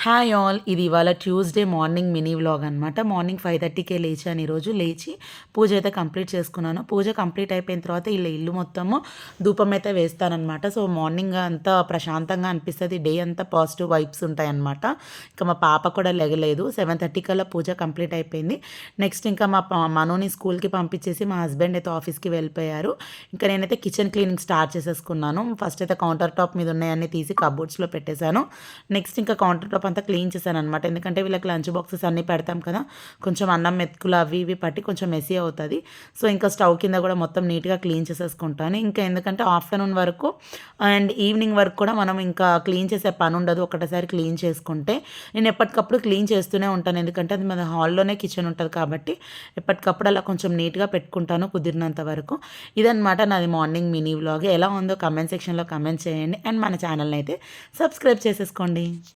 Hi all! ఇది ఇవాళ Tuesday morning mini vlog అనమాట. మార్నింగ్ 5:30కే లేచాను ఈరోజు. లేచి పూజ అయితే కంప్లీట్ చేసుకున్నాను. పూజ కంప్లీట్ అయిపోయిన తర్వాత ఇలా ఇల్లు మొత్తము ధూపం అయితే వేస్తాననమాట. సో, మార్నింగ్ అంతా ప్రశాంతంగా అనిపిస్తది. డే అంతా పాజిటివ్ వైబ్స్ ఉంటాయన్నమాట. ఇంకా మా పాప కూడా లెగలేదు. 7:30 కల్లా పూజ కంప్లీట్ అయిపోయింది. నెక్స్ట్ ఇంకా మనోని స్కూల్‌కి పంపించేసి మా హస్బెండ్ అయితే ఆఫీస్‌కి వెళ్ళిపోయారు. ఇంకా నేనైతే కిచెన్ క్లీనింగ్ స్టార్ట్ చేసేసుకున్నాను. ఫస్ట్ అయితే కౌంటర్ టాప్ మీద ఉన్నయన్నీ తీసి కబోర్డ్స్‌లో పెట్టేశాను. నెక్స్ట్ ఇంకా కౌంటర్ టాప్ అంతా క్లీన్ చేశాననమాట. ఎందుకంటే వీళ్ళకి లంచ్ బాక్సెస్ అన్నీ పెడతాం కదా! కొంచెం అన్నం మెతుకులు అవి ఇవి పట్టి కొంచెం మెస్సీ అవుతది. సో, ఇంకా స్టవ్ కింద కూడా మొత్తం నీట్‌గా క్లీన్ చేసేసుకుంటాను. ఇంకా ఎందుకంటే ఆఫ్టర్‌నూన్ వరకు అండ్ ఈవినింగ్ వరకు కూడా మనం ఇంకా క్లీన్ చేసే పనుండదు. ఒకటేసారి క్లీన్ చేసుకుంటే. నేను ఎప్పటికప్పుడు క్లీన్ చేస్తూనే ఉంటాను. ఎందుకంటే అది మన హాల్‌లోనే కిచెన్ ఉంటది కాబట్టి ఎప్పటికప్పుడు అలా కొంచెం నీట్‌గా పెట్టుకుంటాను కుదిరినంత వరకు. ఇదనమాట నాది మార్నింగ్ మినీ వ్లాగ్. ఎలా ఉందో కామెంట్ సెక్షన్‌లో కామెంట్ చేయండి. అండ్ మన ఛానెల్‌ని అయితే సబ్స్క్రైబ్ చేసేసుకోండి.